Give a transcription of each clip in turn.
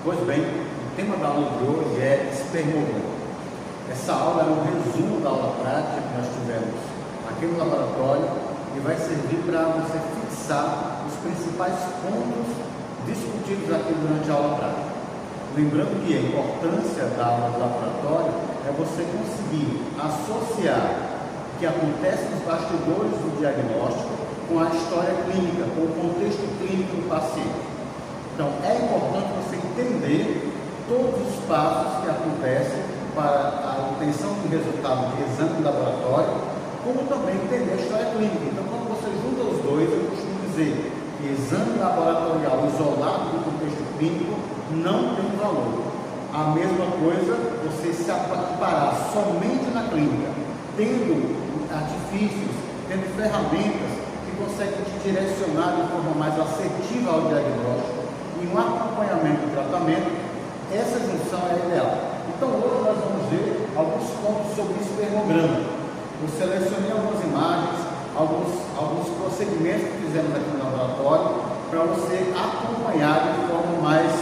Pois bem, o tema da aula de hoje é espermograma. Essa aula é um resumo da aula prática que nós tivemos aqui no laboratório e vai servir para você fixar os principais pontos discutidos aqui durante a aula prática. Lembrando que a importância da aula de laboratório é você conseguir associar o que acontece nos bastidores do diagnóstico com a história clínica, com o contexto clínico do paciente. Então, é importante você entender todos os passos que acontecem para a obtenção do resultado de exame de laboratório, como também entender a história clínica. Então, quando você junta os dois, eu costumo dizer que exame laboratorial isolado do contexto clínico não tem valor. A mesma coisa, você se parar somente na clínica, tendo artifícios, tendo ferramentas que conseguem te direcionar de forma mais assertiva ao diagnóstico, e um acompanhamento do tratamento, essa junção é ideal. Então hoje nós vamos ver alguns pontos sobre espermograma. Eu selecionei algumas imagens, alguns procedimentos que fizemos aqui no laboratório, para você acompanhar de forma mais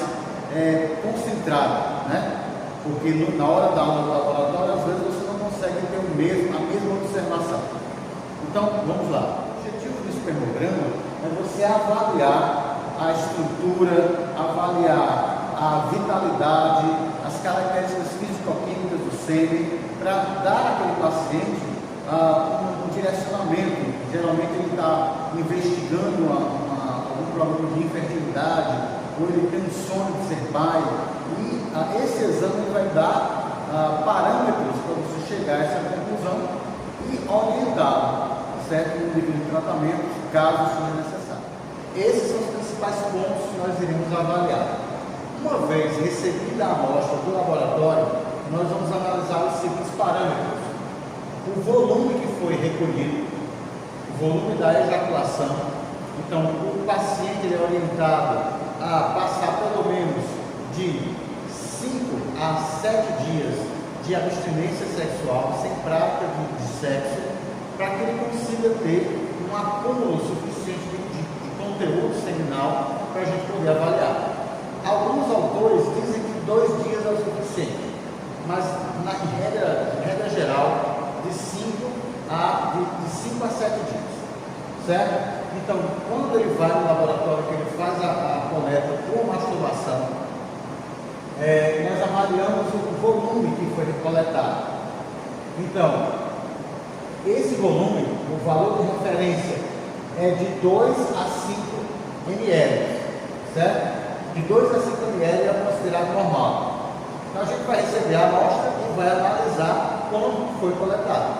concentrada, né? Porque na hora da aula do laboratório, às vezes você não consegue ter a mesma observação. Então, vamos lá. O objetivo do espermograma é você avaliar a estrutura, avaliar a vitalidade, as características físico-químicas do sêmen, para dar àquele paciente um direcionamento. Geralmente ele está investigando algum problema de infertilidade, ou ele tem um sonho de ser pai, e esse exame vai dar parâmetros para você chegar a essa conclusão e orientar, certo, no nível de tratamento, caso seja necessário. Esses são os principais pontos que nós iremos avaliar. Uma vez recebida a amostra do laboratório, nós vamos analisar os seguintes parâmetros: o volume que foi recolhido, o volume da ejaculação. Então, o paciente ele é orientado a passar pelo menos de 5 a 7 dias de abstinência sexual, sem prática de sexo, para que ele consiga ter um acúmulo suficiente de conteúdo seminal para a gente poder avaliar. Alguns autores dizem que 2 dias é o suficiente, mas em regra geral, de 5 a 7 dias, certo? Então, quando ele vai no laboratório, que ele faz a coleta por masturbação, nós avaliamos o volume que foi coletado. Então, esse volume, o valor de referência, é de 2 a 5 ml, certo? De 2 a 5 ml é considerado normal. Então a gente vai receber a amostra e vai analisar quanto foi coletado.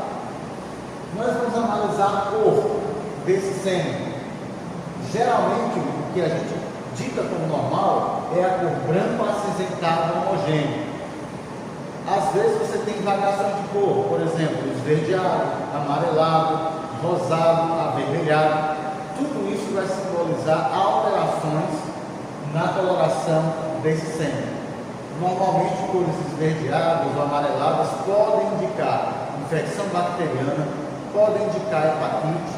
Nós vamos analisar a cor desse sêmen. Geralmente o que a gente dita como normal é a cor branco acinzentado homogêneo. Às vezes você tem variações de cor, por exemplo, esverdeado, amarelado, rosado, avermelhado. Tudo isso vai simbolizar alterações na coloração desse sêmen. Normalmente, cores esverdeadas ou amareladas podem indicar infecção bacteriana, podem indicar hepatite,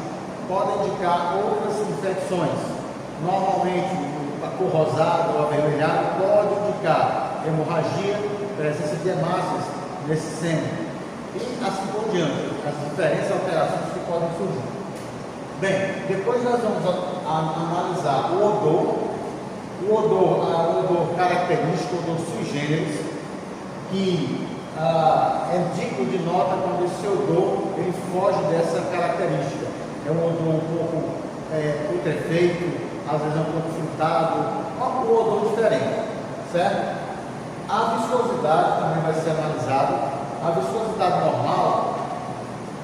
podem indicar outras infecções. Normalmente, a cor rosada ou avermelhada pode indicar hemorragia, presença de hemácias nesse sêmen. E assim por diante, as diferentes alterações que podem surgir. Bem, depois nós vamos analisar o odor. O odor característico, o odor sui generis, que é digno de nota quando esse odor ele foge dessa característica. É um odor um pouco putrefeito, às vezes é um pouco frutado, um odor diferente, certo? A viscosidade também vai ser analisada. A viscosidade normal,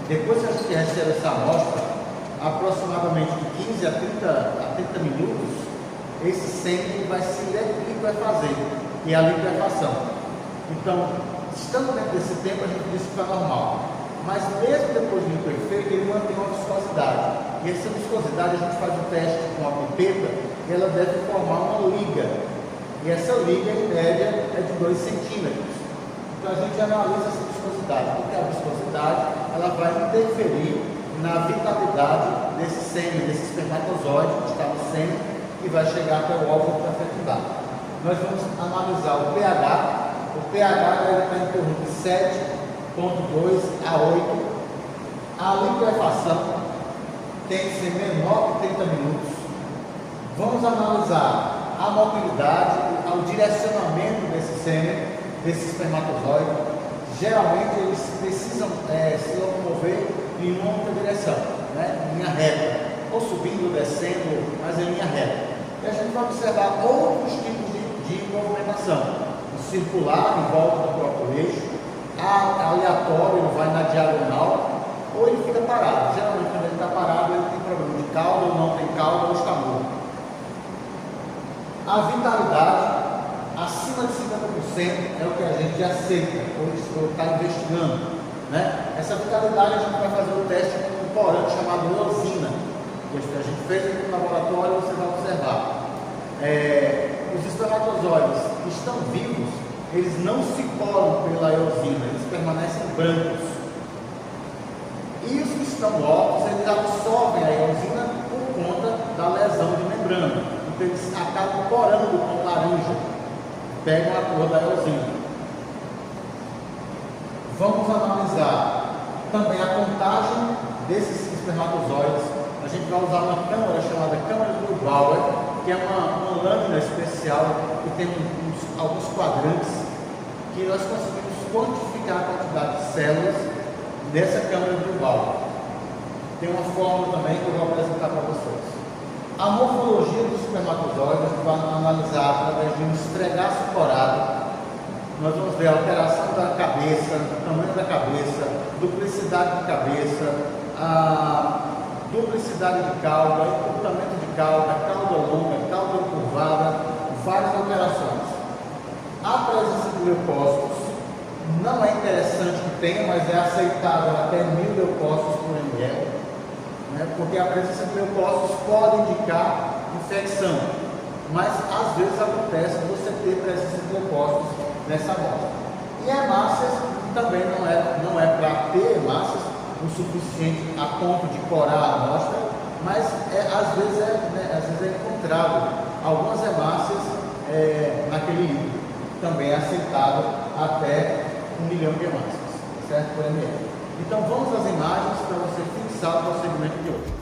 depois que a gente recebe essa amostra, aproximadamente de 15 a 30 minutos, esse sêmen vai se liquefazer, que é a liquefação. Então, estando dentro desse tempo, a gente diz que está normal. Mas mesmo depois do liquefeito, ele mantém uma viscosidade. E essa viscosidade, a gente faz um teste com a pipeta, e ela deve formar uma liga. E essa liga, em média, é de 2 centímetros. Então, a gente analisa essa viscosidade, porque a viscosidade ela vai interferir na vitalidade desse sêmen, desse espermatozoide que está no sêmen, e vai chegar até o óvulo para fecundar. nós vamos analisar o pH. O pH está em torno de 7,2 a 8. A liquefação tem que ser menor que 30 minutos. Vamos analisar a mobilidade, o direcionamento desse sêmen, desse espermatozoide. Geralmente eles precisam se locomover em uma única direção, né? Em linha reta, ou subindo ou descendo, mas em linha reta. E a gente vai observar outros tipos de movimentação: o circular em volta do próprio eixo, aleatório, ele vai na diagonal, ou ele fica parado. Geralmente, quando ele está parado, ele tem problema de cauda, ou não tem cauda, ou está morto. A vitalidade, acima de 50%, é o que a gente aceita, ou está investigando, né? Essa vitalidade a gente vai fazer o teste com um corante chamado eosina. A gente fez aqui no laboratório, você vai observar. Os espermatozoides que estão vivos, eles não se colam pela eosina, eles permanecem brancos. E os que estão mortos, eles absorvem a eosina por conta da lesão de membrana. Então eles acabam corando com laranja, pegam a cor da eosina. Vamos analisar também a contagem desses espermatozoides. A gente vai usar uma câmara chamada câmara de Bauer, que é uma lâmina especial que tem alguns quadrantes que nós conseguimos quantificar a quantidade de células dessa câmara de Bauer. Tem uma fórmula também que eu vou apresentar para vocês. A morfologia dos espermatozoides a gente vai analisar através de um esfregaço corado. Nós vamos ver a alteração da cabeça, o tamanho da cabeça, duplicidade de cabeça, a duplicidade de cauda, encurtamento de cauda, cauda longa, cauda curvada, várias alterações. A presença de leucócitos não é interessante que tenha, mas é aceitável até 1000 leucócitos por ml, né? Porque a presença de leucócitos pode indicar infecção, mas às vezes acontece você ter presença de leucócitos nessa amostra. E hemácias também não é para ter hemácias o suficiente a ponto de corar a amostra, mas às vezes é encontrado algumas hemácias naquele líquido. Também é aceitável até 1 milhão de hemácias, certo? Por ml. Então vamos às imagens para você fixar o procedimento de hoje.